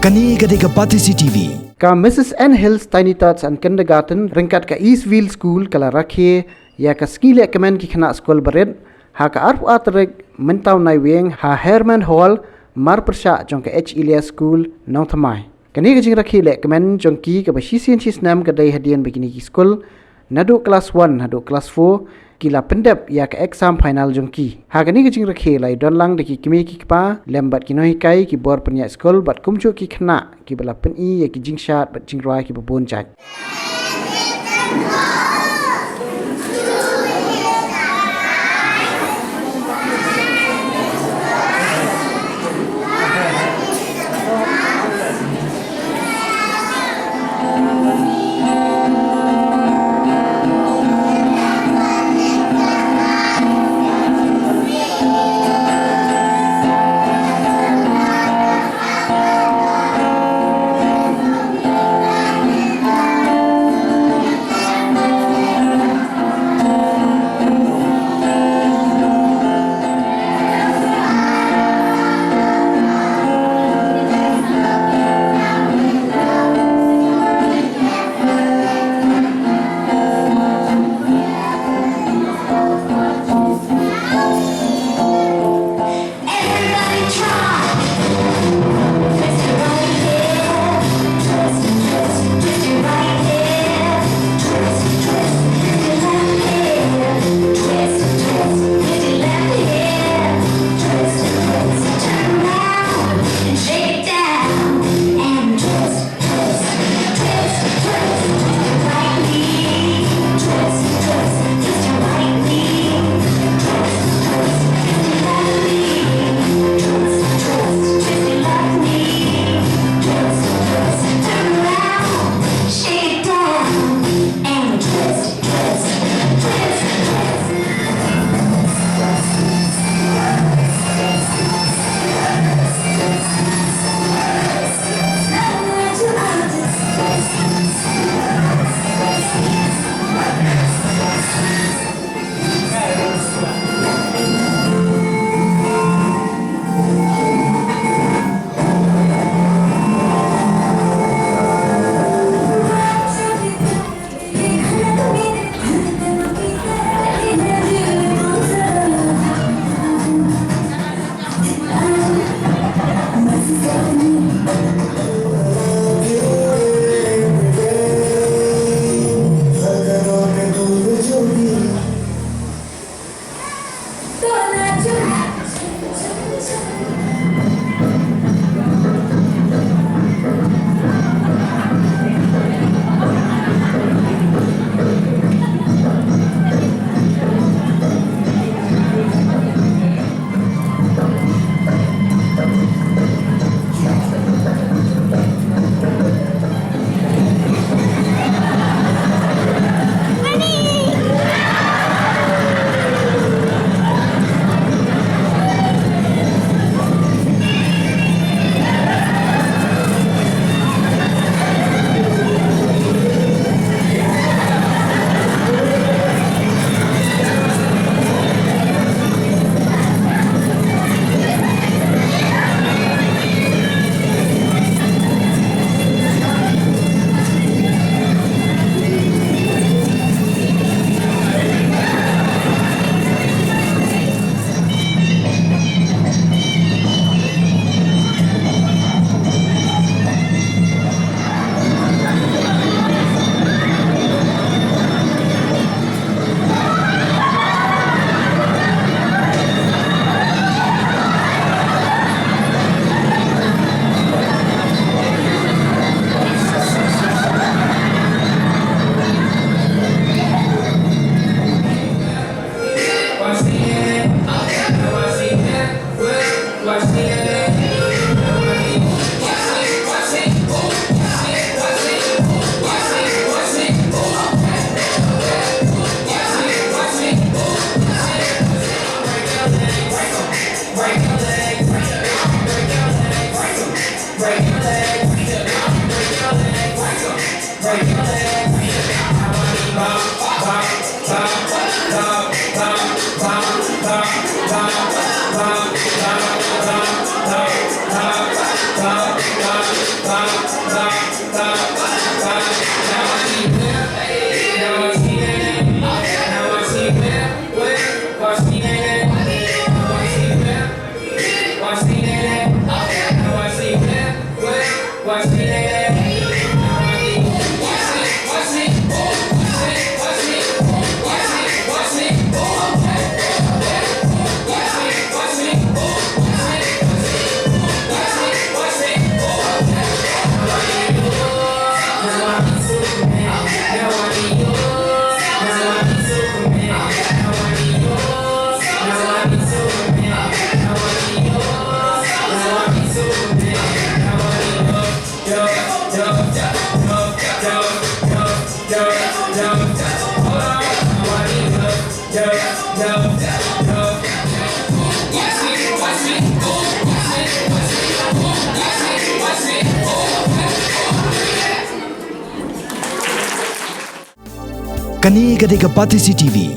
Kani kadeka Pati CTV. Ka Mrs. Ann Hills Tiny Tots and Kindergarten ringkat ka Eastville School kala rakhe ya ka skile kemen ki khana school bered ha ka arp atrek mentau nai weng ha Herman Hall mar persha jong ka H Elias School nong thamai. Kani ka jing rakhe le kemen jong ki ka basisian nam ka dai hadian begini ki school nadu class 1 nadu class 4 kila pendep ya ka exam final jong ki. Ha kani ka jing rakhe lai don lang de ki kimi ki pa lembat ki noi kai ki bor penya school bat kumchu ki khana ki bala pen I ya ki jing shat bat jing rai ki babon jaj. Kani Gadega Pati CTV